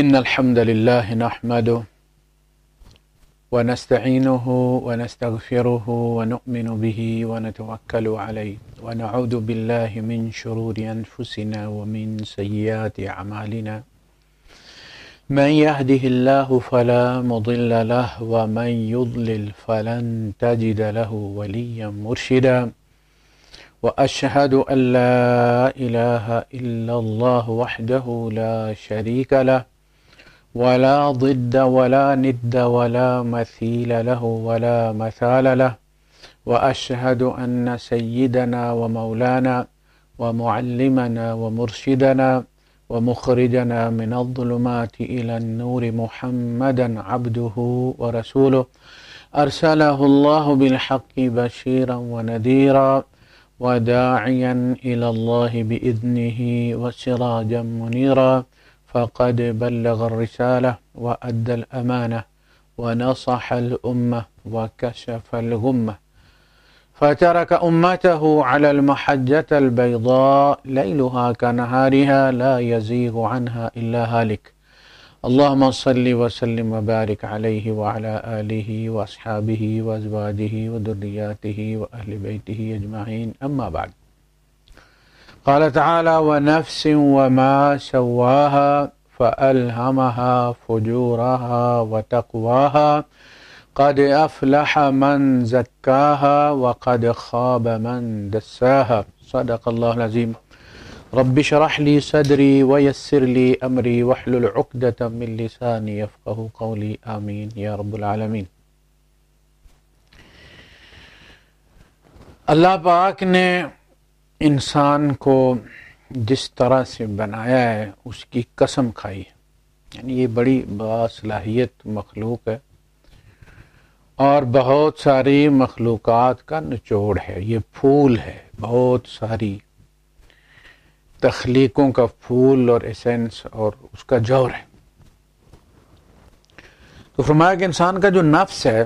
إن الحمد لله نحمده ونستعينه ونستغفره ونؤمن به ونتوكل عليه ونعوذ بالله من شرور أنفسنا ومن سيئات أعمالنا من يهده الله فلا مضل له ومن يضلل فلن تجد له وليا مرشدا وأشهد أن لا إله إلا الله وحده لا شريك له ولا ضد ولا ند ولا مثيل له ولا مثال له وأشهد أن سيدنا ومولانا ومعلمنا ومرشدنا ومخرجنا من الظلمات إلى النور محمدا عبده ورسوله أرسله الله بالحق بشيرا ونذيرا وداعيا إلى الله بإذنه وسراجا منيرا فقد بلغ الرسالة وأدى الأمانة ونصح الأمة وكشف الغمة فترك أمته على المحجة البيضاء ليلها كنهارها لا يزيغ عنها إلا هالك اللهم صل وسلم وبارك عليه وعلى آله وأصحابه وأزواجه وذرياته وأهل بيته أجمعين أما بعد قال تعالى ونفس وما سواها فألهمها فجورها وتقواها قد أفلح من زكاها وقد خاب من دساها صدق الله العظيم رب اشرح لي صدري ويسر لي أمري واحلل عقدة من لساني يفقهوا قولي آمين يا رب العالمين۔ اللہ پاک نے انسان کو جس طرح سے بنایا ہے اس کی قسم کھائی ہے، یعنی یہ بڑی باصلاحیت مخلوق ہے اور بہت ساری مخلوقات کا نچوڑ ہے، یہ پھول ہے، بہت ساری تخلیقوں کا پھول اور ایسنس اور اس کا جوہر ہے۔ تو فرمایا کہ انسان کا جو نفس ہے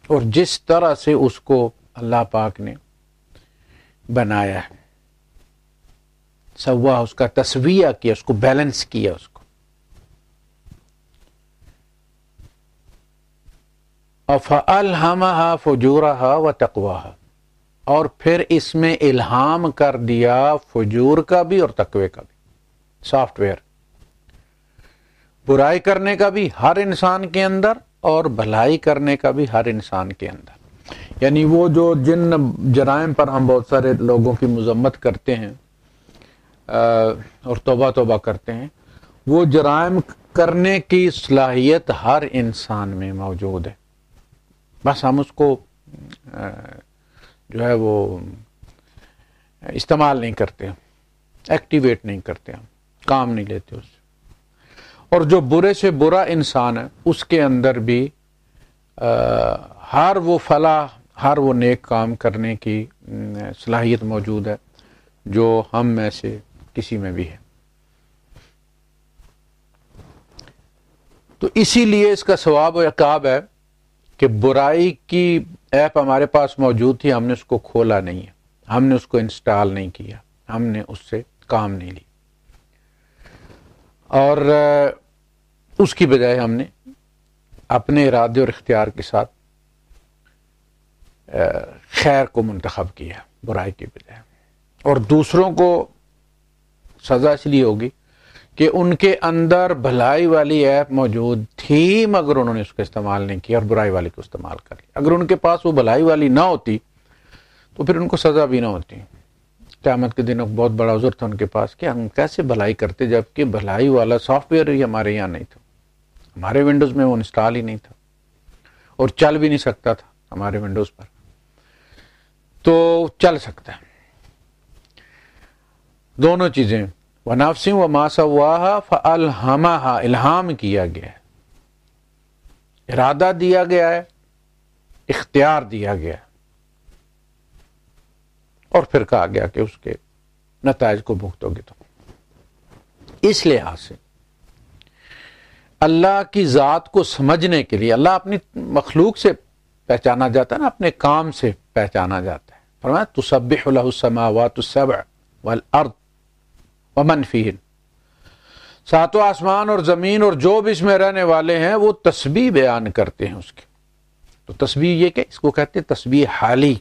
اور جس طرح سے اس کو اللہ پاک نے بنایا ہے، سوا اس کا تسویہ کیا، اس کو بیلنس کیا، اس کو فَأَلْهَمَهَا فُجُورَهَا وَتَقْوَاهَا، اور پھر اس میں الہام کر دیا فجور کا بھی اور تقوی کا بھی، سافٹ ویئر، برائی کرنے کا بھی ہر انسان کے اندر اور بھلائی کرنے کا بھی ہر انسان کے اندر۔ یعنی وہ جو جن جرائم پر ہم بہت سارے لوگوں کی مذمت کرتے ہیں اور توبہ کرتے ہیں، وہ جرائم کرنے کی صلاحیت ہر انسان میں موجود ہے، بس ہم اس کو جو ہے وہ استعمال نہیں کرتے، ایکٹیویٹ نہیں کرتے، ہم کام نہیں لیتے اس سے۔ اور جو برے سے برا انسان ہے اس کے اندر بھی ہر وہ فلاح، ہر وہ نیک کام کرنے کی صلاحیت موجود ہے جو ہم میں سے کسی میں بھی ہے۔ تو اسی لیے اس کا ثواب و عقاب ہے کہ برائی کی ایپ ہمارے پاس موجود تھی، ہم نے اس کو کھولا نہیں ہے، ہم نے اس کو انسٹال نہیں کیا، ہم نے اس سے کام نہیں لی، اور اس کی بجائے ہم نے اپنے ارادے اور اختیار کے ساتھ خیر کو منتخب کیا برائی کی بجائے۔ اور دوسروں کو سزا اس لیے ہوگی کہ ان کے اندر بھلائی والی ایپ موجود تھی مگر انہوں نے اس کو استعمال نہیں کیا اور برائی والی کو استعمال کر لیا۔ اگر ان کے پاس وہ بھلائی والی نہ ہوتی تو پھر ان کو سزا بھی نہ ہوتی۔ قیامت کے دن ایک بہت بڑا عذر تھا ان کے پاس کہ ہم کیسے بھلائی کرتے جبکہ بھلائی والا سافٹ ویئر ہی ہمارے یہاں نہیں تھا، ہمارے ونڈوز میں وہ انسٹال ہی نہیں تھا اور چل بھی نہیں سکتا تھا ہمارے ونڈوز پر، تو چل سکتا ہے۔ دونوں چیزیں وَنَفْسٍ وَمَا سَوَّاهَا فَأَلْهَمَهَا، الہام کیا گیا ہے، ارادہ دیا گیا ہے، اختیار دیا گیا ہے، اور پھر کہا گیا کہ اس کے نتائج کو بھگتو گے۔ تو اس لحاظ سے اللہ کی ذات کو سمجھنے کے لیے اللہ اپنی مخلوق سے پہچانا جاتا ہے نا، اپنے کام سے پہچانا جاتا ہے۔ فرمایا تسبح له السماوات السبع والارض ومن فیہن، ساتوں آسمان اور زمین اور جو بھی اس میں رہنے والے ہیں وہ تسبیح بیان کرتے ہیں اس کی. تو تسبیح یہ کہ اس کو کہتے ہیں تسبیح حالی،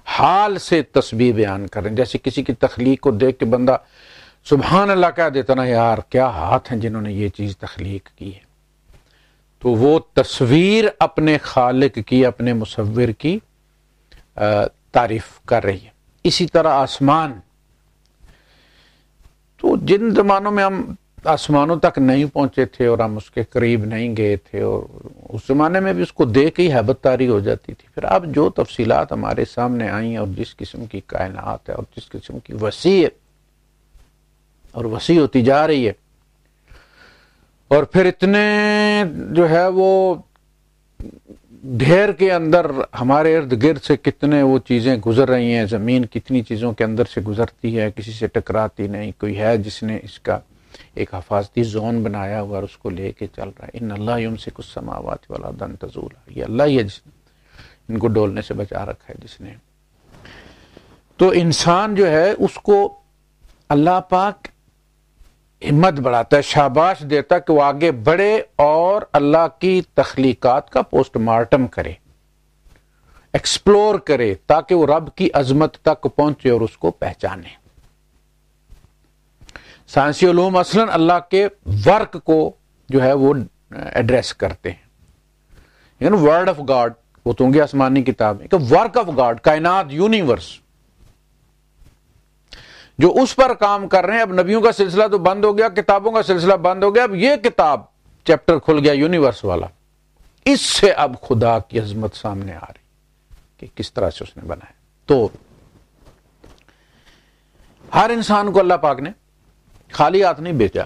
حال سے تسبیح بیان کریں. جیسے کسی کی تخلیق کو دیکھ کے بندہ سبحان اللہ کہہ دیتا نا، یار کیا ہاتھ ہیں جنہوں نے یہ چیز تخلیق کی ہے. تو وہ تصویر اپنے خالق کی، اپنے مصور کی تعریف کر رہی ہے. اسی طرح آسمان، تو جن زمانوں میں ہم آسمانوں تک نہیں پہنچے تھے اور ہم اس کے قریب نہیں گئے تھے، اور اس زمانے میں بھی اس کو دیکھ ہی ہیبت طاری ہو جاتی تھی. پھر اب جو تفصیلات ہمارے سامنے آئی ہیں اور جس قسم کی کائنات ہے اور جس قسم کی وسیع اور وسیع ہوتی جا رہی ہے، اور پھر اتنے جو ہے وہ ڈھیر کے اندر ہمارے ارد گرد سے کتنے وہ چیزیں گزر رہی ہیں. زمین کتنی چیزوں کے اندر سے گزرتی ہے، کسی سے ٹکراتی نہیں. کوئی ہے جس نے اس کا ایک حفاظتی زون بنایا ہوا اور اس کو لے کے چل رہا ہے. ان اللہ یمسک السماوات والارض ان تزولا، یہ اللہ ہی ہے جس نے ان کو ڈولنے سے بچا رکھا ہے جس نے. تو انسان جو ہے اس کو اللہ پاک ہمت بڑھاتا ہے، شاباش دیتا کہ وہ آگے بڑھے اور اللہ کی تخلیقات کا پوسٹ مارٹم کرے، ایکسپلور کرے، تاکہ وہ رب کی عظمت تک پہنچے اور اس کو پہچانے. سائنسی علوم اصلاً اللہ کے ورک کو جو ہے وہ ایڈریس کرتے ہیں. یعنی ورڈ آف گاڈ، وہ تو ہوں گی آسمانی کتاب ہے کہ ورک آف گاڈ، کائنات، یونیورس جو اس پر کام کر رہے ہیں. اب نبیوں کا سلسلہ تو بند ہو گیا، کتابوں کا سلسلہ بند ہو گیا، اب یہ کتاب چیپٹر کھل گیا یونیورس والا. اس سے اب خدا کی عظمت سامنے آ رہی کہ کس طرح سے اس نے بنایا. تو ہر انسان کو اللہ پاک نے خالی ہاتھ نہیں بھیجا.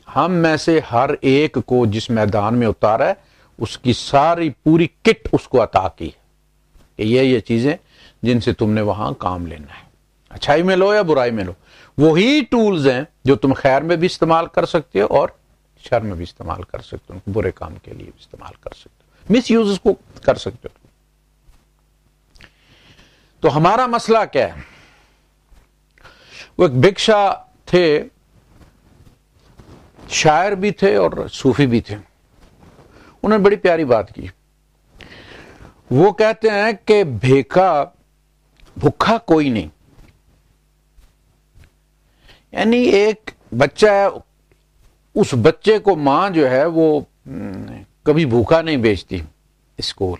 ہم میں سے ہر ایک کو جس میدان میں اتارا ہے اس کی ساری پوری کٹ اس کو عطا کی ہے کہ یہ چیزیں جن سے تم نے وہاں کام لینا ہے، اچھائی میں لو یا برائی میں لو. وہی ٹولز ہیں جو تم خیر میں بھی استعمال کر سکتے ہو اور شر میں بھی استعمال کر سکتے ہو، برے کام کے لیے بھی استعمال کر سکتے ہو، مس یوز اس کو کر سکتے ہو. تو ہمارا مسئلہ کیا ہے؟ وہ ایک بھکشا تھے، شاعر بھی تھے اور صوفی بھی تھے. انہوں نے بڑی پیاری بات کی. وہ کہتے ہیں کہ بھوکا کوئی نہیں. یعنی ایک بچہ ہے، اس بچے کو ماں جو ہے وہ کبھی بھوکا نہیں بھیجتی اسکول،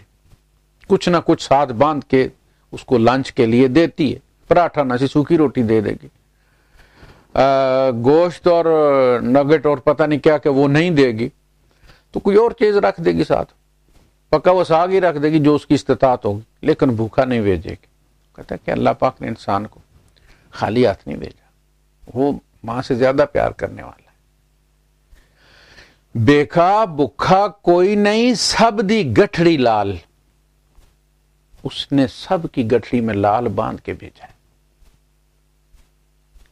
کچھ نہ کچھ ساتھ باندھ کے اس کو لنچ کے لیے دیتی ہے. پراٹھا نہ سی سوکھی روٹی دے دے گی، گوشت اور نگٹ اور پتہ نہیں کیا کہ وہ نہیں دے گی، تو کوئی اور چیز رکھ دے گی ساتھ، پکا وہ ساگ ہی رکھ دے گی جو اس کی استطاعت ہوگی، لیکن بھوکا نہیں بھیجے گی. کہتا ہے کہ اللہ پاک نے انسان کو خالی ہاتھ نہیں بھیجا، وہ ماں سے زیادہ پیار کرنے والا ہے. بیکھا بکھا کوئی نہیں، سب دی گٹھڑی لال، اس نے سب کی گٹھڑی میں لال باندھ کے بھیجا ہے.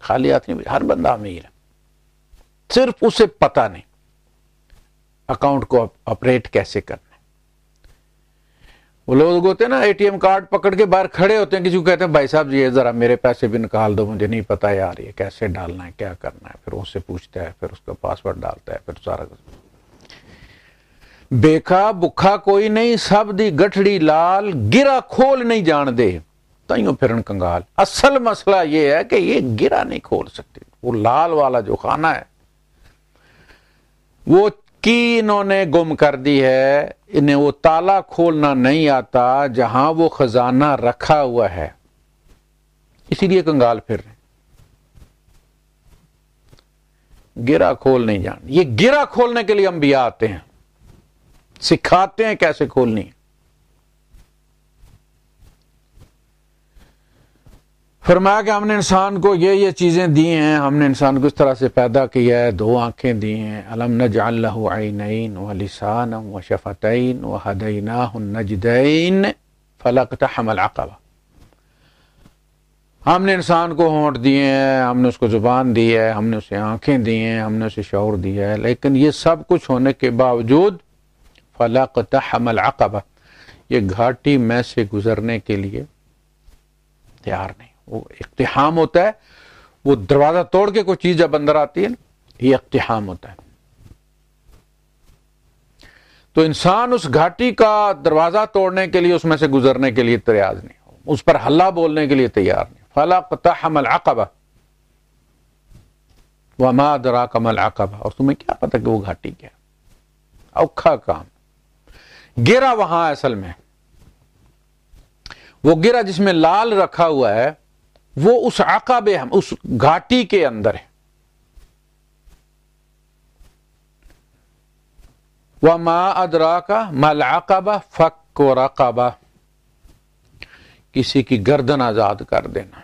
خالی ہاتھ نہیں بھیجا. ہر بندہ امیر ہے، صرف اسے پتہ نہیں اکاؤنٹ کو آپریٹ کیسے کرنا ہے. وہ لوگ ہوتے ہیں نا اے ٹی ایم کارڈ پکڑ کے باہر کھڑے ہوتے ہیں، کسی کو کہتے ہیں بھائی صاحب یہ ذرا میرے پیسے بھی نکال دو، مجھے نہیں پتا یار یہ کیسے ڈالنا ہے، کیا کرنا ہے. پھر اس سے پوچھتا ہے، پھر اس کا پاسورڈ ڈالتا ہے، پھر سارا. بیکھا بکھا کوئی نہیں، سب دی گٹھڑی لال، گرا کھول نہیں جان دے تائیوں پھرن کنگال. اصل مسئلہ یہ ہے کہ یہ گرا نہیں کھول سکتے. وہ لال والا جو خانہ ہے وہ کی انہوں نے گم کر دی ہے. انہیں وہ تالا کھولنا نہیں آتا جہاں وہ خزانہ رکھا ہوا ہے، اسی لیے کنگال پھر رہے. گرا کھول نہیں جان. یہ گرا کھولنے کے لیے انبیاء آتے ہیں، سکھاتے ہیں کیسے کھولنی ہے. فرمایا کہ ہم نے انسان کو یہ چیزیں دی ہیں، ہم نے انسان کو اس طرح سے پیدا کیا ہے. 2 آنکھیں دی ہیں. الم نجعل له عینین ولسانا وشفتین وہدیناہ النجدین فلاقتحم العقبہ. ہم نے انسان کو ہونٹ دیے ہیں، ہم نے اس کو زبان دی ہے، ہم نے اسے آنکھیں دی ہیں، ہم نے اسے شعور دیا ہے، لیکن یہ سب کچھ ہونے کے باوجود فلاقتحم العقبہ، یہ گھاٹی میں سے گزرنے کے لیے تیار نہیں. وہ اقتحام ہوتا ہے، وہ دروازہ توڑ کے کوئی چیز جب اندر آتی ہے یہ اقتحام ہوتا ہے. تو انسان اس گھاٹی کا دروازہ توڑنے کے لیے، اس میں سے گزرنے کے لیے تیار نہیں ہو، اس پر حلہ بولنے کے لیے تیار نہیں. فلا اقتحم العقبہ وما ادراک ما العقبہ، اور تمہیں کیا پتہ کہ وہ گھاٹی کیا؟ اوکھا کام. گرا وہاں اصل میں وہ گرا جس میں لال رکھا ہوا ہے، وہ اس عقبے، اس گھاٹی کے اندر ہے. وما ادراک ما العقبہ فک رقبہ، کسی کی گردن آزاد کر دینا.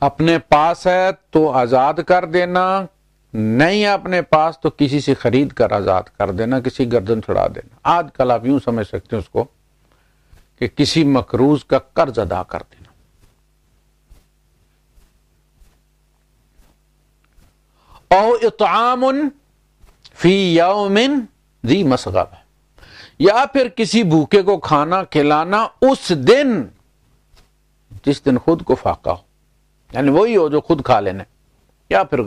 اپنے پاس ہے تو آزاد کر دینا، نہیں اپنے پاس تو کسی سے خرید کر آزاد کر دینا، کسی گردن چھڑا دینا. آج کل آپ یوں سمجھ سکتے ہیں اس کو کہ کسی مقروض کا قرض ادا کر دینا. او اطعام فی یوم ذی مسغبہ، یا پھر کسی بھوکے کو کھانا کھلانا اس دن جس دن خود کو فاقہ ہو، یعنی وہی ہو جو خود کھا لینے، یا پھر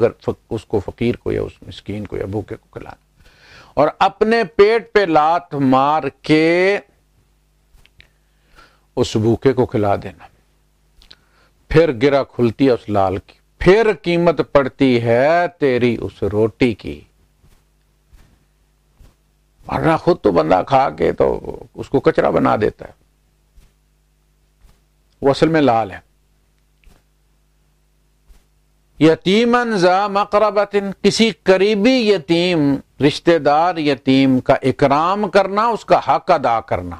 اس کو فقیر کو یا اس مسکین کو یا بھوکے کو کھلانا، اور اپنے پیٹ پہ لات مار کے اس بھوکے کو کھلا دینا. پھر گرہ کھلتی ہے اس لال کی، پھر قیمت پڑتی ہے تیری اس روٹی کی. ورنہ خود تو بندہ کھا کے تو اس کو کچرا بنا دیتا ہے. وہ اصل میں لال ہے. یتیمن ذا مقربۃ، کسی قریبی یتیم، رشتہ دار یتیم کا اکرام کرنا، اس کا حق ادا کرنا.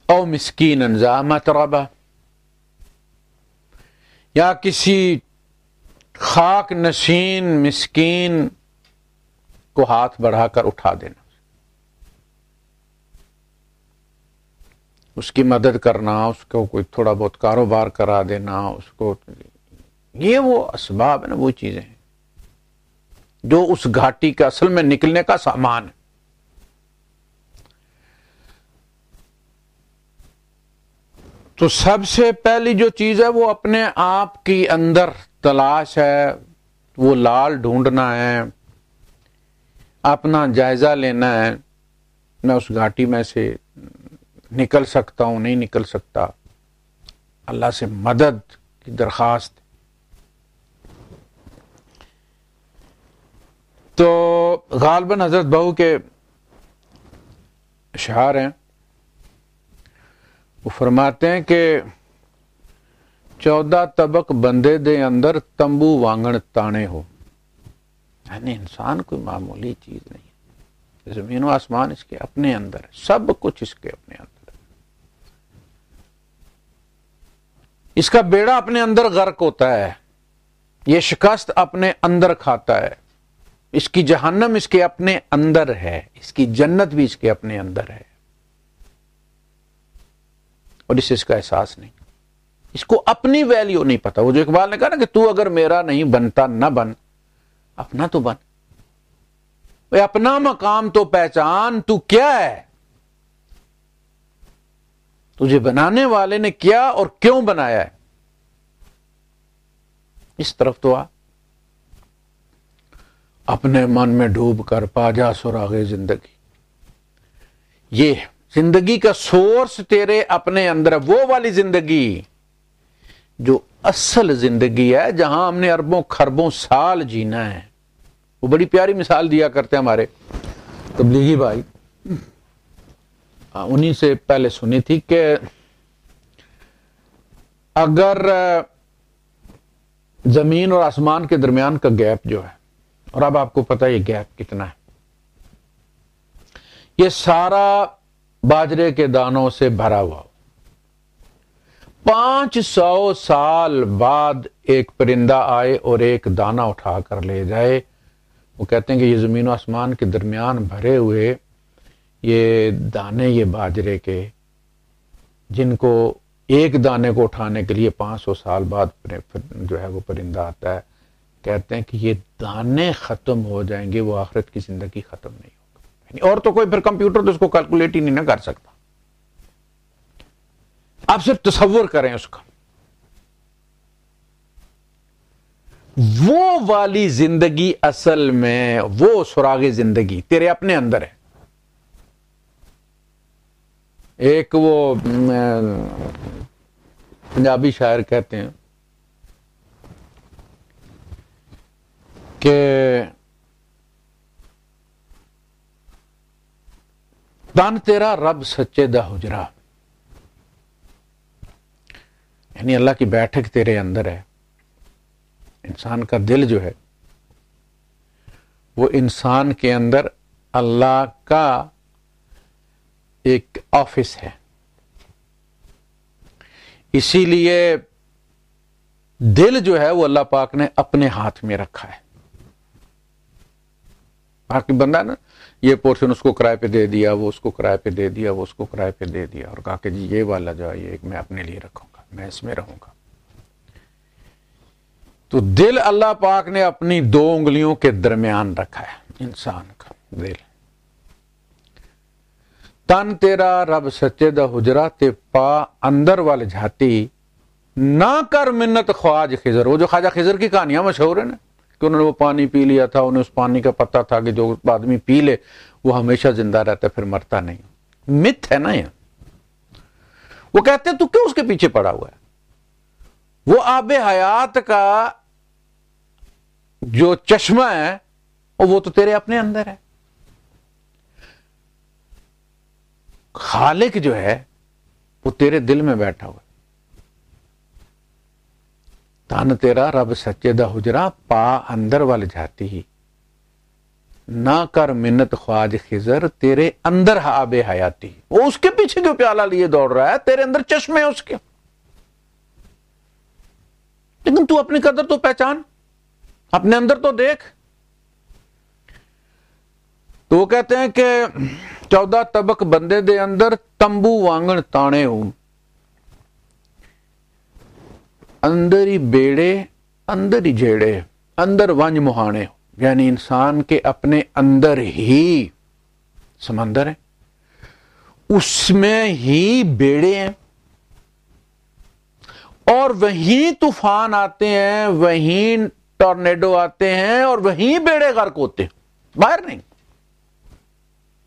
او مسکین ذا متربہ، یا کسی خاک نشین مسکین کو ہاتھ بڑھا کر اٹھا دینا، اس کی مدد کرنا، اس کو کوئی تھوڑا بہت کاروبار کرا دینا، اس کو، یہ وہ اسباب ہیں نا، وہ چیزیں ہیں جو اس گھاٹی کا اصل میں نکلنے کا سامان ہے. تو سب سے پہلی جو چیز ہے وہ اپنے آپ کی اندر تلاش ہے، وہ لال ڈھونڈنا ہے، اپنا جائزہ لینا ہے. میں اس گھاٹی میں سے نکل سکتا ہوں، نہیں نکل سکتا، اللہ سے مدد کی درخواست. تو غالباً حضرت بہو کے اشعار ہیں، وہ فرماتے ہیں کہ 14 طبق بندے دے اندر تمبو وانگن تانے ہو. یعنی انسان کوئی معمولی چیز نہیں ہے، زمین و آسمان اس کے اپنے اندر ہے، سب کچھ اس کے اپنے اندر ہے. اس کا بیڑا اپنے اندر غرق ہوتا ہے، یہ شکست اپنے اندر کھاتا ہے، اس کی جہنم اس کے اپنے اندر ہے، اس کی جنت بھی اس کے اپنے اندر ہے، اور اسے اس کا احساس نہیں. اس کو اپنی ویلیو نہیں پتا. وہ جو اقبال نے کہا نا کہ تو اگر میرا نہیں بنتا نہ بن، اپنا تو بن. اپنا مقام تو پہچان، تو کیا ہے، تجھے بنانے والے نے کیا اور کیوں بنایا ہے، اس طرف تو آ. اپنے من میں ڈوب کر پا جا سراغ زندگی. یہ زندگی کا سورس تیرے اپنے اندر ہے، وہ والی زندگی جو اصل زندگی ہے، جہاں ہم نے اربوں خربوں سال جینا ہے. وہ بڑی پیاری مثال دیا کرتے ہیں ہمارے تبلیغی بھائی، انہی سے پہلے سنی تھی کہ اگر زمین اور آسمان کے درمیان کا گیپ جو ہے، اور اب آپ کو پتا یہ گیپ کتنا ہے، یہ سارا باجرے کے دانوں سے بھرا ہوا ہو. 500 سال بعد ایک پرندہ آئے اور ایک دانہ اٹھا کر لے جائے. وہ کہتے ہیں کہ یہ زمین و آسمان کے درمیان بھرے ہوئے یہ دانے، یہ باجرے کے، جن کو ایک دانے کو اٹھانے کے لیے 500 سال بعد جو ہے وہ پرندہ آتا ہے، کہتے ہیں کہ یہ دانے ختم ہو جائیں گے، وہ آخرت کی زندگی ختم نہیں ہوگی. اور تو کوئی پھر کمپیوٹر تو اس کو کیلکولیٹ ہی نہیں نہ کر سکتا. آپ صرف تصور کریں اس کا. وہ والی زندگی اصل میں وہ سراغ زندگی تیرے اپنے اندر ہے. ایک وہ پنجابی شاعر کہتے ہیں کہ تن تیرا رب سچے دا حجرا، یعنی اللہ کی بیٹھک تیرے اندر ہے. انسان کا دل جو ہے وہ انسان کے اندر اللہ کا ایک آفس ہے. اسی لیے دل جو ہے وہ اللہ پاک نے اپنے ہاتھ میں رکھا ہے. باقی بندہ نا یہ پورشن اس کو کرائے پہ دے دیا، وہ اس کو کرائے پہ دے دیا، وہ اس کو کرائے پہ دے دیا، اور کہا کہ جی یہ والا جو ہے یہ میں اپنے لیے رکھوں گا، میں اس میں رہوں گا. تو دل اللہ پاک نے اپنی 2 انگلیوں کے درمیان رکھا ہے انسان کا دل. تن تیرا رب سچے دا حجرا تے پا اندر والے جھاتی، نہ کر منت خواج خضر. وہ جو خواجہ خضر کی کہانیاں مشہور ہیں نا کہ انہوں نے وہ پانی پی لیا تھا، انہیں اس پانی کا پتہ تھا کہ جو آدمی پی لے وہ ہمیشہ زندہ رہتا ہے، پھر مرتا نہیں. مت ہے نا یہ. وہ کہتے ہیں تو کیوں اس کے پیچھے پڑا ہوا ہے؟ وہ آب حیات کا جو چشمہ ہے وہ تو تیرے اپنے اندر ہے. خالق جو ہے وہ تیرے دل میں بیٹھا ہوا ہے. تن تیرا رب سچے دا حجرا پا اندر وال جاتی ہی، نہ کر منت خواج خضر تیرے اندر آب حیاتی. وہ اس کے پیچھے جو پیالہ لیے دوڑ رہا ہے، تیرے اندر چشمے اس کے. لیکن تو اپنی قدر تو پہچان، اپنے اندر تو دیکھ. تو وہ کہتے ہیں کہ 14 طبق بندے دے اندر تمبو وانگن تانے ہوں، اندر ہی بیڑے اندر ہی جھیڑے اندر ونج مہانے. یعنی انسان کے اپنے اندر ہی سمندر ہے، اس میں ہی بیڑے ہیں، اور وہیں طوفان آتے ہیں، وہیں ٹورنیڈو آتے ہیں، اور وہیں بیڑے غرق ہوتے ہیں، باہر نہیں.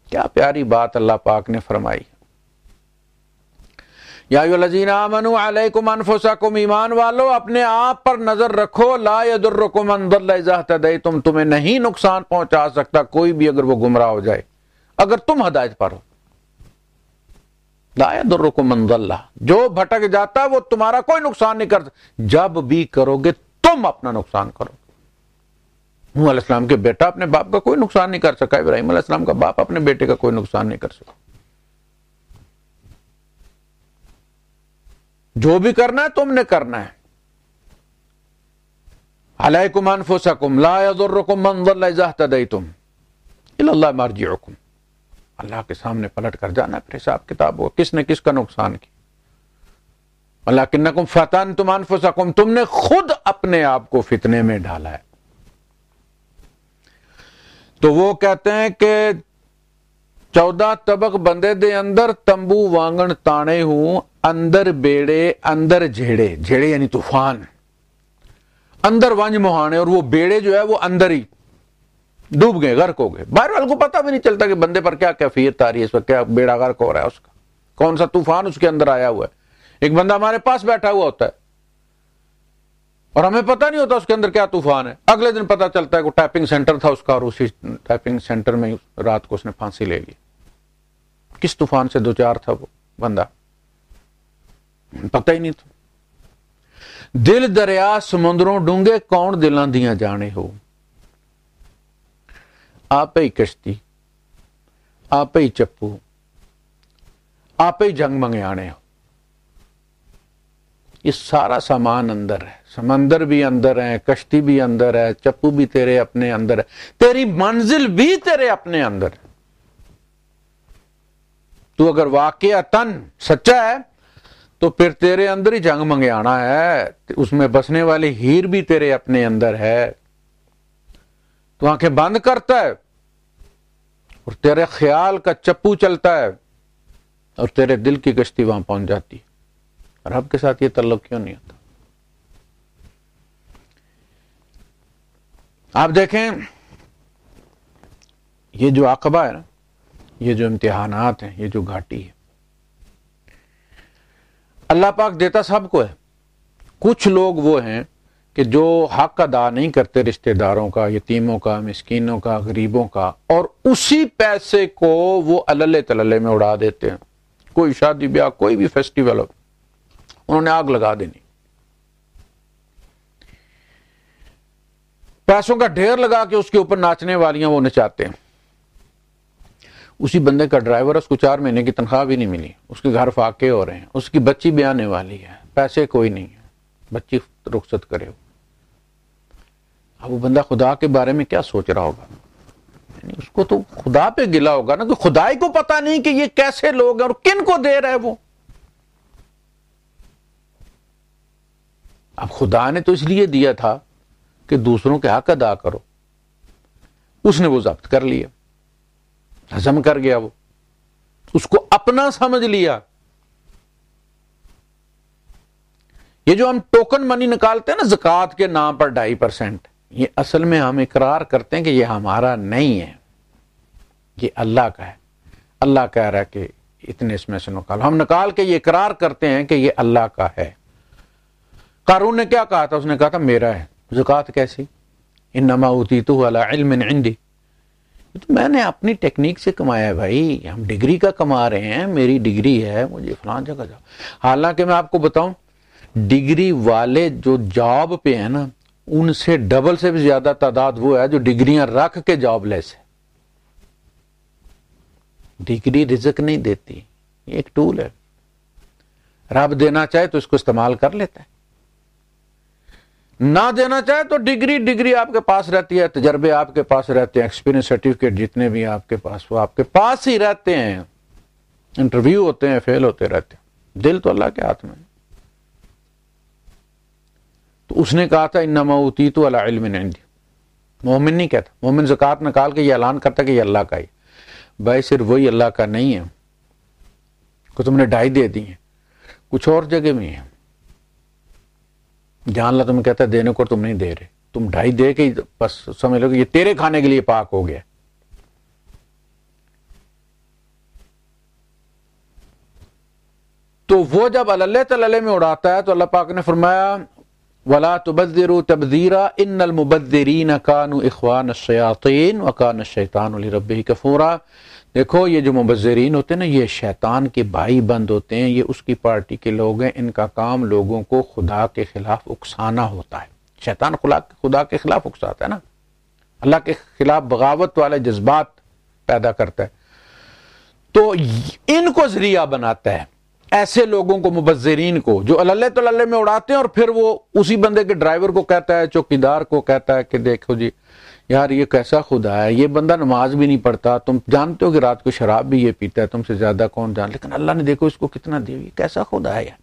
کیا پیاری بات اللہ پاک نے فرمائی. یا ایھا الذین آمنوا علیکم انفسکم، ایمان والو اپنے آپ پر نظر رکھو. لا یضرکم من ضل اذا اہتدیتم، تمہیں نہیں نقصان پہنچا سکتا کوئی بھی اگر وہ گمراہ ہو جائے، اگر تم ہدایت پر ہو. لا یضرکم من ضل، جو بھٹک جاتا ہے وہ تمہارا کوئی نقصان نہیں کر سکتا. جب بھی کرو گے تم اپنا نقصان کرو. نوح علیہ السلام کے بیٹا اپنے باپ کا کوئی نقصان نہیں کر سکا، ابراہیم علیہ السلام کا باپ اپنے بیٹے کا کوئی نقصان نہیں کر سکا. جو بھی کرنا ہے تم نے کرنا ہے. علیکم انفسکم لا یضرکم من ضل اذا اہتدیتم الی اللہ مرجعکم. اللہ کے سامنے پلٹ کر جانا، پھر حساب کتاب ہو کس نے کس کا نقصان کیا. ولکنکم فتنتم انفسکم، تم نے خود اپنے آپ کو فتنے میں ڈالا ہے. تو وہ کہتے ہیں کہ 14 طبق بندے دے اندر تمبو وانگن تانے ہوں، اندر بیڑے اندر جھیڑے. جھیڑے یعنی طوفان، اندر ونج مہانے، اور وہ بیڑے جو ہے وہ اندر ہی ڈوب گئے، غرق ہو گئے. باہر والوں کو پتہ بھی نہیں چلتا کہ بندے پر کیا کیفیت آ رہی ہے اس وقت، کیا بیڑا غرق ہو رہا ہے، اس کا کون سا طوفان اس کے اندر آیا ہوا ہے. ایک بندہ ہمارے پاس بیٹھا ہوا ہوتا ہے اور ہمیں پتہ نہیں ہوتا اس کے اندر کیا طوفان ہے. اگلے دن پتہ چلتا ہے کہ ٹائپنگ سینٹر تھا اس کا، اور اسی ٹائپنگ سینٹر میں رات کو اس نے پھانسی لے لی. کس طوفان سے دوچار تھا وہ بندہ، پتہ ہی نہیں تھا. دل دریا سمندروں ڈونگے، کون دلاں دیاں جانے ہو. آپ ہی کشتی، آپ ہی چپو، آپ ہی جنگ منگیانے ہو. یہ سارا سامان اندر ہے. سمندر بھی اندر ہے، کشتی بھی اندر ہے، چپو بھی تیرے اپنے اندر ہے، تیری منزل بھی تیرے اپنے اندر ہے. تو اگر واقعتاً سچا ہے تو پھر تیرے اندر ہی جنگ منگیانا ہے. اس میں بسنے والی ہیر بھی تیرے اپنے اندر ہے. تو آنکھیں بند کرتا ہے اور تیرے خیال کا چپو چلتا ہے اور تیرے دل کی کشتی وہاں پہنچ جاتی. رب کے ساتھ یہ تعلق کیوں نہیں ہوتا؟ آپ دیکھیں یہ جو عقبہ ہے نا، یہ جو امتحانات ہیں، یہ جو گھاٹی ہے، اللہ پاک دیتا سب کو ہے۔ کچھ لوگ وہ ہیں کہ جو حق ادا نہیں کرتے رشتہ داروں کا، یتیموں کا، مسکینوں کا، غریبوں کا، اور اسی پیسے کو وہ اللے تللے میں اڑا دیتے ہیں۔ کوئی شادی بیاہ، کوئی بھی فیسٹیول ہو، انہوں نے آگ لگا دینی، پیسوں کا ڈھیر لگا کے اس کے اوپر ناچنے والیاں وہ نچاتے ہیں۔ اسی بندے کا ڈرائیور، اس کو 4 مہینے کی تنخواہ بھی نہیں ملی، اس کے گھر فاقے ہو رہے ہیں، اس کی بچی بھی آنے والی ہے، پیسے کوئی نہیں ہے، بچی رخصت کرے ہو۔ اب وہ بندہ خدا کے بارے میں کیا سوچ رہا ہوگا؟ یعنی اس کو تو خدا پہ گلا ہوگا نا، کہ خدائی کو پتا نہیں کہ یہ کیسے لوگ ہیں اور کن کو دے رہے وہ۔ اب خدا نے تو اس لیے دیا تھا کہ دوسروں کے حق ادا کرو، اس نے وہ ضبط کر لیا، ہضم کر گیا، وہ اس کو اپنا سمجھ لیا۔ یہ جو ہم ٹوکن منی نکالتے ہیں نا زکوٰۃ کے نام پر 2.5%، یہ اصل میں ہم اقرار کرتے ہیں کہ یہ ہمارا نہیں ہے، یہ اللہ کا ہے۔ اللہ کہہ رہا ہے کہ اتنے اس میں سے نکالو، ہم نکال کے یہ اقرار کرتے ہیں کہ یہ اللہ کا ہے۔ قارون نے کیا کہا تھا؟ اس نے کہا تھا میرا ہے۔ زکوٰۃ کیسی؟ انما اوتیتہ علی علم عندی، تو میں نے اپنی ٹیکنیک سے کمایا ہے بھائی، ہم ڈگری کا کما رہے ہیں، میری ڈگری ہے، مجھے فلان جگہ جاؤ۔ حالانکہ میں آپ کو بتاؤں، ڈگری والے جو جاب پہ ہیں نا، ان سے ڈبل سے بھی زیادہ تعداد وہ ہے جو ڈگریاں رکھ کے جاب لیس ہے۔ ڈگری رزق نہیں دیتی، یہ ایک ٹول ہے، رب دینا چاہے تو اس کو استعمال کر لیتا ہے، نہ دینا چاہے تو ڈگری آپ کے پاس رہتی ہے، تجربے آپ کے پاس رہتے ہیں، ایکسپیرینس سرٹیفکیٹ جتنے بھی آپ کے پاس، وہ آپ کے پاس ہی رہتے ہیں، انٹرویو ہوتے ہیں، فیل ہوتے رہتے ہیں، دل تو اللہ کے ہاتھ میں۔ تو اس نے کہا تھا انما اوتیتہ علی علم عندی۔ مومن نہیں کہتا، مومن زکوٰۃ نکال کے یہ اعلان کرتا کہ یہ اللہ کا ہی۔ بھائی صرف وہی اللہ کا نہیں ہے کہ تم نے 2.5 دے دی ہیں، کچھ اور جگہ میں ہے جہاں اللہ تمہیں کہتا ہے دینے کو تم نہیں دے رہے، تم 2.5 دے کے بس سمجھ لو کہ یہ تیرے کھانے کے لیے پاک ہو گیا۔ تو وہ جب اللہ تعالی میں اڑاتا ہے تو اللہ پاک نے فرمایا وَلَا تُبَذِّرُوا تَبْذِيرًا إِنَّ الْمُبَذِّرِينَ كَانُوا إِخْوَانَ الشَّيَاطِينِ وَكَانَ الشَّيْطَانُ لِرَبِّهِ كَفُورًا۔ دیکھو یہ جو مبذرین ہوتے ہیں نا، یہ شیطان کے بھائی بند ہوتے ہیں، یہ اس کی پارٹی کے لوگ ہیں، ان کا کام لوگوں کو خدا کے خلاف اکسانا ہوتا ہے۔ شیطان خدا کے خلاف اکساتا ہے نا، اللہ کے خلاف بغاوت والے جذبات پیدا کرتا ہے، تو ان کو ذریعہ بناتا ہے، ایسے لوگوں کو، مبذرین کو، جو اللہ تعالی میں اڑاتے ہیں، اور پھر وہ اسی بندے کے ڈرائیور کو کہتا ہے، چوکیدار کو کہتا ہے کہ دیکھو جی یار یہ کیسا خدا ہے، یہ بندہ نماز بھی نہیں پڑھتا، تم جانتے ہو کہ رات کو شراب بھی یہ پیتا ہے، تم سے زیادہ کون جان، لیکن اللہ نے دیکھو اس کو کتنا دیا، یہ کیسا خدا ہے یار،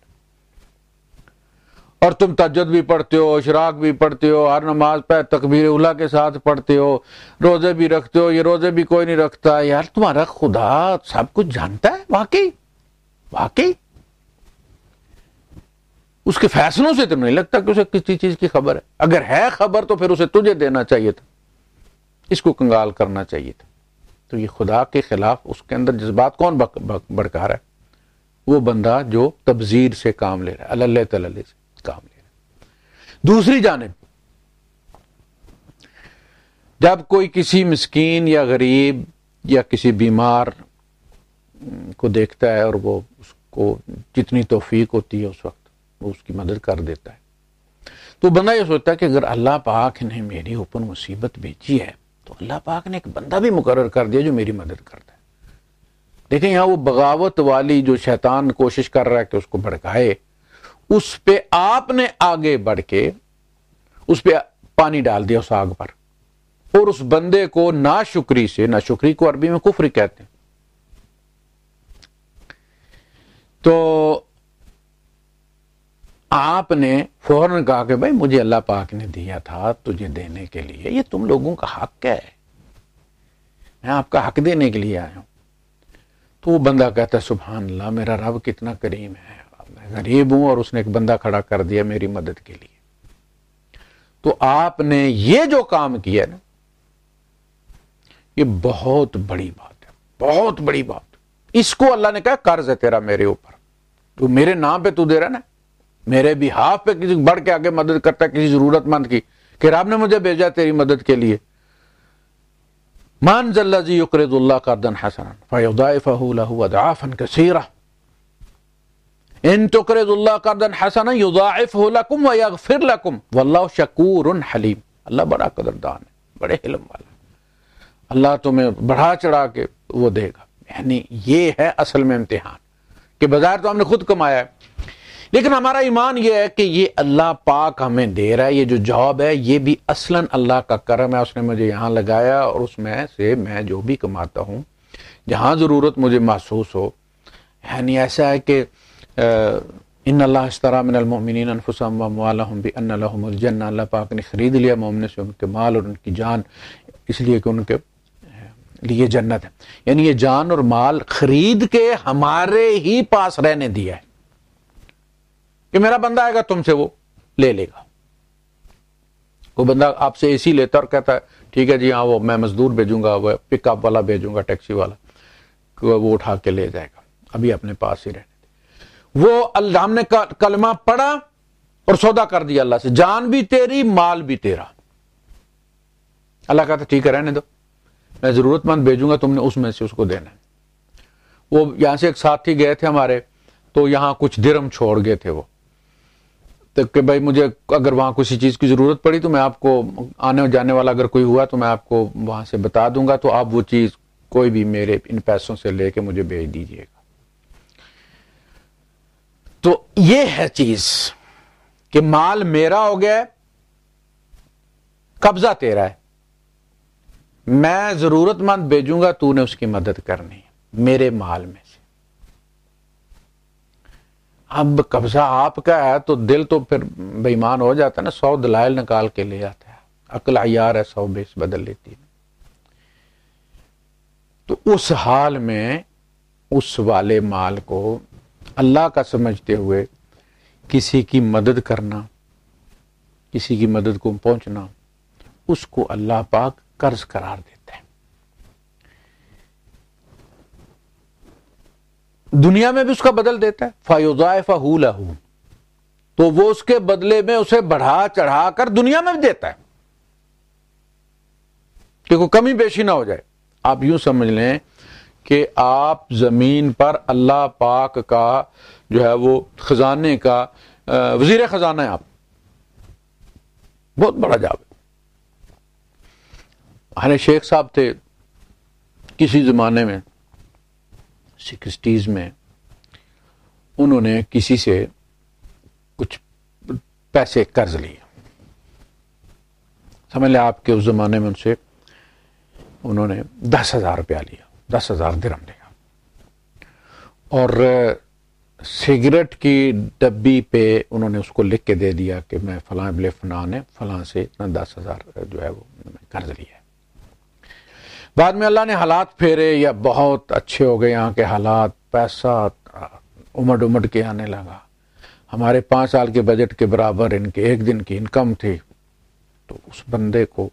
اور تم تہجد بھی پڑھتے ہو، اشراق بھی پڑھتے ہو، ہر نماز پہ تکبیر اولیٰ کے ساتھ پڑھتے ہو، روزے بھی رکھتے ہو، یہ روزے بھی کوئی نہیں رکھتا، یار تمہارا خدا سب کچھ جانتا ہے، واقعی اس کے فیصلوں سے تو نہیں لگتا کہ اسے کسی چیز کی خبر ہے، اگر ہے خبر تو پھر اسے تجھے دینا چاہیے تھا، اس کو کنگال کرنا چاہیے تھا۔ تو یہ خدا کے خلاف اس کے اندر جذبات کون بڑکا رہا ہے؟ وہ بندہ جو تبذیر سے کام لے رہا ہے، اللہ تعالی سے کام لے رہا ہے۔ دوسری جانب جب کوئی کسی مسکین یا غریب یا کسی بیمار کو دیکھتا ہے اور وہ اس کو جتنی توفیق ہوتی ہے اس وقت وہ اس کی مدد کر دیتا ہے، تو بندہ یہ سوچتا ہے کہ اگر اللہ پاک نے میری اوپر مصیبت بھیجی ہے تو اللہ پاک نے ایک بندہ بھی مقرر کر دیا جو میری مدد کرتا ہے۔ دیکھیں یہاں وہ بغاوت والی جو شیطان کوشش کر رہا ہے کہ اس کو بھڑکائے، اس پہ آپ نے آگے بڑھ کے اس پہ پانی ڈال دیا اس آگ پر، اور اس بندے کو ناشکری سے، ناشکری کو عربی میں کفر کہتے ہیں، تو آپ نے فوراً کہا کہ بھائی مجھے اللہ پاک نے دیا تھا تجھے دینے کے لیے، یہ تم لوگوں کا حق ہے، میں آپ کا حق دینے کے لیے آیا ہوں۔ تو وہ بندہ کہتا ہے سبحان اللہ، میرا رب کتنا کریم ہے، میں غریب ہوں اور اس نے ایک بندہ کھڑا کر دیا میری مدد کے لیے. تو آپ نے یہ جو کام کیا نا یہ بہت بڑی بات ہے, بہت بڑی بات. اس کو اللہ نے کہا قرض ہے تیرا میرے اوپر, تو میرے نام پہ تو دے رہا نا, میرے بھی ہاتھ پہ کسی بڑھ کے آگے مدد کرتا ہے کسی ضرورت مند کی کہ رب نے مجھے بھیجا تیری مدد کے لیے. من ذا الذی یقرض اللہ قرضا حسنا فیضاعفہ لہ اضعافا کثیرہ ان تقرض اللہ قرضا حسنا یضاعفہ لکم ویغفر لکم واللہ شکور حلیم. اللہ بڑا قدردان ہے, بڑے علم والا, اللہ تمہیں بڑھا چڑھا کے وہ دے گا. یعنی یہ ہے اصل میں امتحان کہ بظاہر تو ہم نے خود کمایا ہے, لیکن ہمارا ایمان یہ ہے کہ یہ اللہ پاک ہمیں دے رہا ہے. یہ جو جاب ہے یہ بھی اصلاً اللہ کا کرم ہے, اس نے مجھے یہاں لگایا اور اس میں سے میں جو بھی کماتا ہوں جہاں ضرورت مجھے محسوس ہو. یعنی ایسا ہے کہ ان اللہ اشتری من المؤمنین انفسهم واموالهم بان لهم الجنہ, اللہ پاک نے خرید لیا مومنوں سے ان کے مال اور ان کی جان, اس لیے کہ ان کے لیے جنت ہے. یعنی یہ جان اور مال خرید کے ہمارے ہی پاس رہنے دیا ہے کہ میرا بندہ آئے گا تم سے وہ لے لے گا. کوئی بندہ آپ سے اے سی لیتا اور کہتا ہے ٹھیک ہے جی ہاں وہ میں مزدور بھیجوں گا, وہ پک اپ والا بھیجوں گا, ٹیکسی والا, وہ اٹھا کے لے جائے گا, ابھی اپنے پاس ہی رہنے. وہ اللہ ہم نے کلمہ پڑھا اور سودا کر دیا اللہ سے, جان بھی تیری مال بھی تیرا. اللہ کہتا ٹھیک ہے رہنے دو, میں ضرورت مند بھیجوں گا, تم نے اس میں سے اس کو دینا ہے. وہ یہاں سے ایک ساتھی گئے تھے ہمارے, تو یہاں کچھ درم چھوڑ گئے تھے وہ, تو کہ بھائی مجھے اگر وہاں کسی چیز کی ضرورت پڑی تو میں آپ کو آنے جانے والا اگر کوئی ہوا تو میں آپ کو وہاں سے بتا دوں گا, تو آپ وہ چیز کوئی بھی میرے ان پیسوں سے لے کے مجھے بھیج دیجیے گا. تو یہ ہے چیز کہ مال میرا ہو گیا ہے, قبضہ تیرا ہے, میں ضرورت مند بھیجوں گا, تو نے اس کی مدد کرنی ہے میرے مال میں سے. اب قبضہ آپ کا ہے تو دل تو پھر بے ایمان ہو جاتا ہے نا, 100 دلائل نکال کے لے آتا ہے, عقل عیار ہے 100 بیس بدل لیتی ہے. تو اس حال میں اس والے مال کو اللہ کا سمجھتے ہوئے کسی کی مدد کرنا, کسی کی مدد کو پہنچنا, اس کو اللہ پاک قرض قرار دیتا ہے. دنیا میں بھی اس کا بدل دیتا ہے, فَيُضَاعِفَهُ لَهُ, تو وہ اس کے بدلے میں اسے بڑھا چڑھا کر دنیا میں بھی دیتا ہے کہ کوئی کمی بیشی نہ ہو جائے. آپ یوں سمجھ لیں کہ آپ زمین پر اللہ پاک کا جو ہے وہ خزانے کا وزیر خزانہ ہے, آپ بہت بڑا جاب ہے. ہمارے شیخ صاحب تھے کسی زمانے میں 60s میں, انہوں نے کسی سے کچھ پیسے قرض لیے, سمجھ لیں آپ کے اس زمانے میں ان سے انہوں نے 10,000 روپیہ لیا, 10,000 درہم لیا, اور سگریٹ کی ڈبی پہ انہوں نے اس کو لکھ کے دے دیا کہ میں فلاں ابن فلاں نے فلاں سے اتنا 10,000 جو ہے وہ قرض لیا ہے. بعد میں اللہ نے حالات پھیرے یا بہت اچھے ہو گئے یہاں کے حالات, پیسہ امڑ کے آنے لگا, ہمارے 5 سال کے بجٹ کے برابر ان کے ایک دن کی انکم تھی. تو اس بندے کو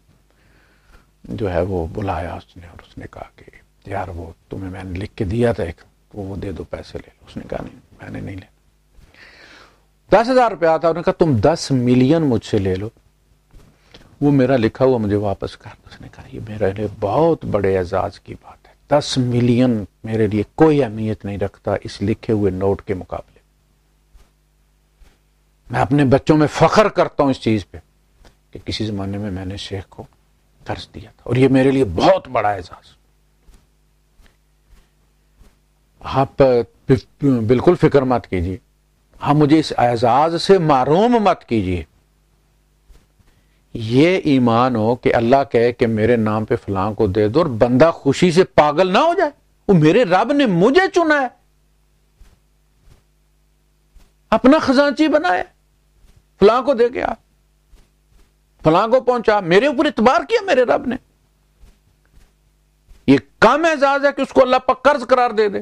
جو ہے وہ بلایا اس نے, اور اس نے کہا کہ یار وہ تمہیں میں نے لکھ کے دیا تھا ایک, وہ دے دو پیسے لے لو. اس نے کہا نہیں میں نے نہیں لینا. 10,000 روپیہ تھا, انہوں نے کہا تم 10 ملین مجھ سے لے لو, وہ میرا لکھا ہوا مجھے واپس کر. اس نے کہا یہ میرے لیے بہت بڑے اعزاز کی بات ہے, 10 ملین میرے لیے کوئی اہمیت نہیں رکھتا اس لکھے ہوئے نوٹ کے مقابلے. میں اپنے بچوں میں فخر کرتا ہوں اس چیز پہ کہ کسی زمانے میں میں نے شیخ کو قرض دیا تھا, اور یہ میرے لیے بہت بڑا اعزاز. آپ بالکل فکر مت کیجیے, ہاں مجھے اس اعزاز سے محروم مت کیجیے. یہ ایمان ہو کہ اللہ کہے کہ میرے نام پہ فلاں کو دے دو, اور بندہ خوشی سے پاگل نہ ہو جائے, وہ میرے رب نے مجھے چنا ہے, اپنا خزانچی بنایا, فلاں کو دے گیا, فلاں کو پہنچا, میرے اوپر اعتبار کیا میرے رب نے. یہ کم اعزاز ہے کہ اس کو اللہ پاک قرض قرار دے دے.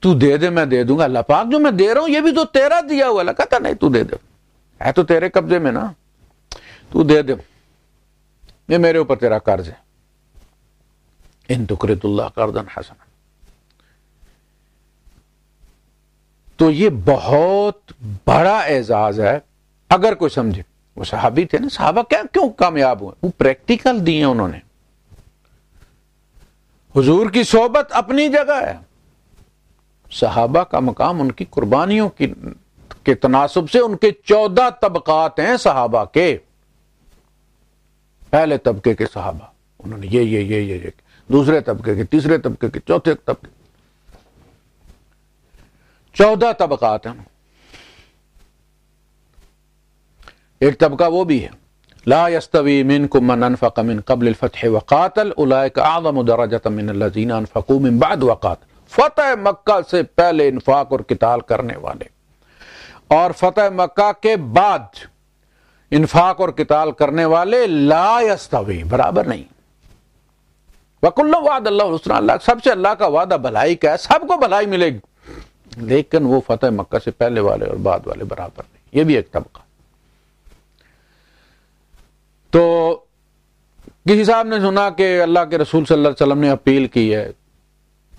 تو دے دے میں دے دوں گا. اللہ پاک جو میں دے رہا ہوں یہ بھی تو تیرا دیا ہوا. اللہ کہتا نہیں تو دے دے, ہے تو تیرے قبضے میں نا, تو دے دے, یہ میرے اوپر تیرا قرض ہے. ان تقرضوا اللہ قرضا حسنا. تو یہ بہت بڑا اعزاز ہے اگر کوئی سمجھے. وہ صحابی تھے نا, صحابہ کیوں کامیاب ہوئے؟ وہ پریکٹیکل دیے انہوں نے. حضور کی صحبت اپنی جگہ ہے, صحابہ کا مقام ان کی قربانیوں کے تناسب سے ان کے 14 طبقات ہیں صحابہ کے. پہلے طبقے کے صحابہ انہوں نے یہ دوسرے طبقے کے, تیسرے طبقے کے, چوتھے طبقے, 14 طبقات ہیں. ایک طبقہ وہ بھی ہے لا يستوي منكم من انفق من قبل الفتح وقاتل اولئك اعظم درجة من الذين انفقوا من بعد وقاتل. فتح مکہ سے پہلے انفاق اور قتال کرنے والے اور فتح مکہ کے بعد انفاق اور قتال کرنے والے لا يستوي, برابر نہیں. وَكُلٌّ وَعَدَ اللَّهُ الْحُسْنَىٰ, اللہ سب سے اللہ کا وعدہ بھلائی کا ہے, سب کو بھلائی ملے گی, لیکن وہ فتح مکہ سے پہلے والے اور بعد والے برابر نہیں. یہ بھی ایک طبقہ. تو کسی صاحب نے سنا کہ اللہ کے رسول صلی اللہ علیہ وسلم نے اپیل کی ہے,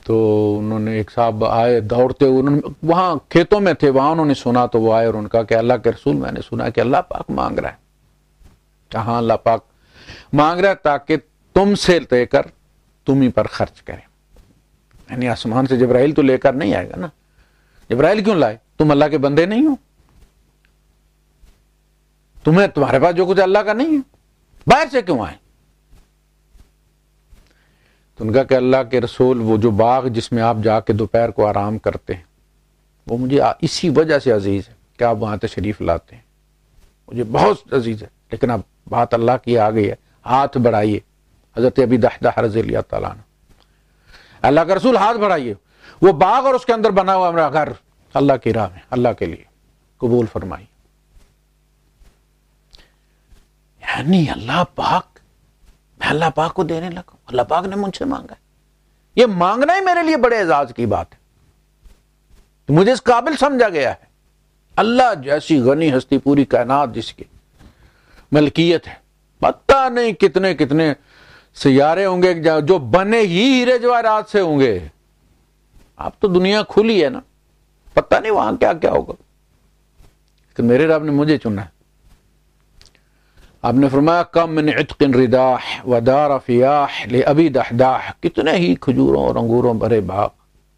تو انہوں نے, ایک صاحب آئے دوڑتے, انہوں نے وہاں کھیتوں میں تھے, وہاں انہوں نے سنا تو وہ آئے اور ان کا کہ اللہ کے رسول میں نے سنا کہ اللہ پاک مانگ رہا ہے. کہاں اللہ پاک مانگ رہا ہے تاکہ تم سے لے کر تم ہی پر خرچ کریں. یعنی آسمان سے جبرائیل تو لے کر نہیں آئے گا نا. جبرائیل کیوں لائے؟ تم اللہ کے بندے نہیں ہو, تمہارے پاس جو کچھ اللہ کا نہیں ہے, باہر سے کیوں آئے؟ تو ان کا کہ اللہ کے رسول وہ جو باغ جس میں آپ جا کے دوپہر کو آرام کرتے ہیں وہ مجھے اسی وجہ سے عزیز ہے کہ آپ وہاں تشریف لاتے ہیں, مجھے بہت عزیز ہے. لیکن اب بات اللہ کی آ گئی ہے, ہاتھ بڑھائیے. حضرت ابی دحدح رضی اللہ تعالیٰ عنہ, اللہ کا رسول ہاتھ بڑھائیے, وہ باغ اور اس کے اندر بنا ہوا میرا گھر اللہ کی راہ میں, اللہ کے لیے قبول فرمائیے. یعنی اللہ پاک, میں اللہ پاک کو دینے لگا, اللہ پاک نے مجھ سے مانگا ہے. یہ مانگنا ہی میرے لیے بڑے اعزاز کی بات ہے, مجھے اس قابل سمجھا گیا ہے. اللہ جیسی غنی ہستی پوری کائنات جس کی ملکیت ہے, پتہ نہیں کتنے کتنے سیارے ہوں گے جو بنے ہی ہیرے جواہرات سے ہوں گے. اب تو دنیا کھلی ہے نا, پتہ نہیں وہاں کیا کیا ہوگا, لیکن میرے رب نے مجھے چنا ہے. آپ نے فرمایا کم من عتق رداح ودار فیاح لابی دحداح, کتنے ہی کھجوروں اور انگوروں بھرے باغ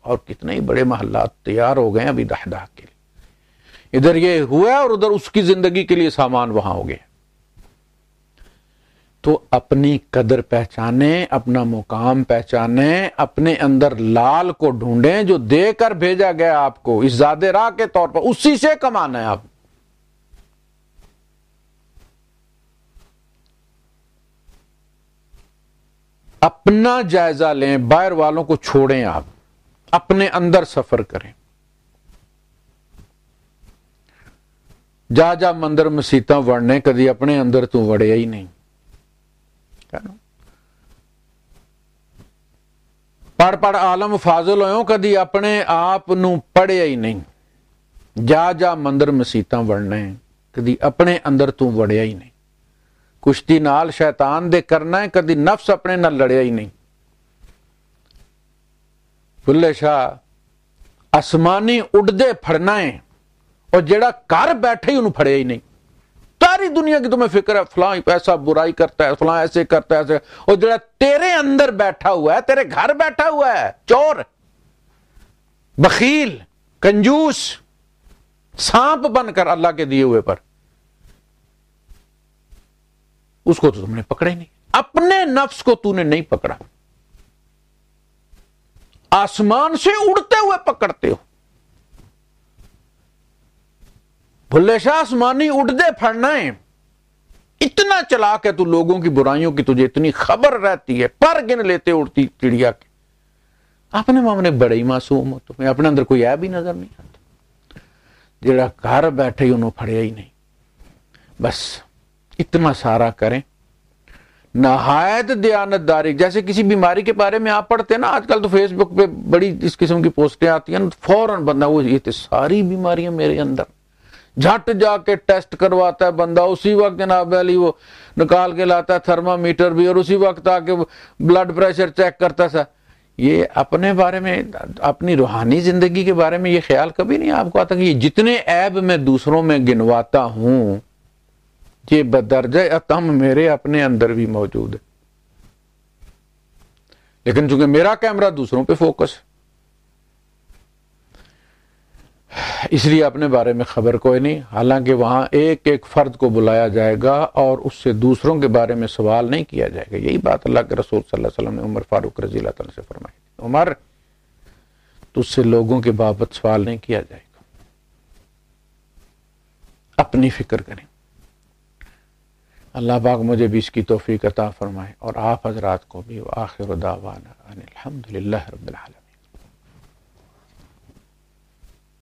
اور کتنے ہی بڑے محلات تیار ہو گئے ابی دحداح کے لیے. ادھر یہ ہوا اور ادھر اس کی زندگی کے لیے سامان وہاں ہو گئے. تو اپنی قدر پہچانیں, اپنا مقام پہچانیں, اپنے اندر لال کو ڈھونڈیں جو دے کر بھیجا گیا آپ کو اس زاد راہ کے طور پر, اسی سے کمانا ہے. آپ اپنا جائزہ لیں, باہر والوں کو چھوڑیں, آپ اپنے اندر سفر کریں. جا مندر مسیتاں وڑنے, کدی اپنے اندر تو وڑیا ہی نہیں. پڑھ عالم فاضل ہوئے, کدی اپنے آپ نو پڑھیا ہی نہیں. جا مندر مسیتاں وڑنے, کدی اپنے اندر تو وڑیا ہی نہیں. کشتی نال شیطان دے کرنا ہے, کدی نفس اپنے نال لڑیا ہی نہیں. بلے شاہ آسمانی اڑدے پھڑنا ہے, اور جیڑا کر بیٹھے ہی انہوں پھڑیا ہی نہیں. ساری دنیا کی تمہیں فکر ہے, فلاں ایسا برائی کرتا ہے, فلاں ایسے کرتا ہے, ایسے, اور جیڑا تیرے اندر بیٹھا ہوا ہے, تیرے گھر بیٹھا ہوا ہے, چور, بخیل, کنجوس, سانپ بن کر اللہ کے دیے ہوئے پر, اس کو تو تم نے پکڑا ہی نہیں. اپنے نفس کو تو نے نہیں پکڑا, آسمان سے اڑتے ہوئے پکڑتے ہو. بھلے شاہ آسمانی اڑدے پھڑنا ہے, اتنا چلا کے تو لوگوں کی برائیوں کی تجھے اتنی خبر رہتی ہے, پر گن لیتے اڑتی چڑیا کے. اپنے معاملے بڑے ہی معصوم ہو, تمہیں اپنے اندر کوئی عیب ہی نظر نہیں آتا. جڑا گھر بیٹھے ہی انہوں پھڑیا ہی نہیں. بس اتنا سارا کریں, نہایت دیانتداری. جیسے کسی بیماری کے بارے میں آپ پڑھتے ہیں نا آج کل تو فیس بک پہ بڑی اس قسم کی پوسٹیں آتی ہیں، فوراً بندہ وہ یہ ساری بیماریاں میرے اندر، جھٹ جا کے ٹیسٹ کرواتا ہے بندہ، اسی وقت جناب علی وہ نکال کے لاتا ہے تھرمامیٹر بھی، اور اسی وقت آ کے بلڈ پریشر چیک کرتا ہے. یہ اپنے بارے میں، اپنی روحانی زندگی کے بارے میں یہ خیال کبھی نہیں آپ کو آتا کہ یہ جتنے عیب میں دوسروں میں گنواتا ہوں یہ بدرجہ اتم میرے اپنے اندر بھی موجود ہے. لیکن چونکہ میرا کیمرہ دوسروں پہ فوکس ہے، اس لیے اپنے بارے میں خبر کوئی نہیں. حالانکہ وہاں ایک ایک فرد کو بلایا جائے گا اور اس سے دوسروں کے بارے میں سوال نہیں کیا جائے گا. یہی بات اللہ کے رسول صلی اللہ علیہ وسلم نے عمر فاروق رضی اللہ تعالیٰ سے فرمائی، عمر تجھ سے لوگوں کے بابت سوال نہیں کیا جائے گا، اپنی فکر کریں. اللہ پاک مجھے بھی اس کی توفیق عطا فرمائے اور آپ حضرات کو بھی. وآخر دعوانا ان الحمدللہ رب العالمین.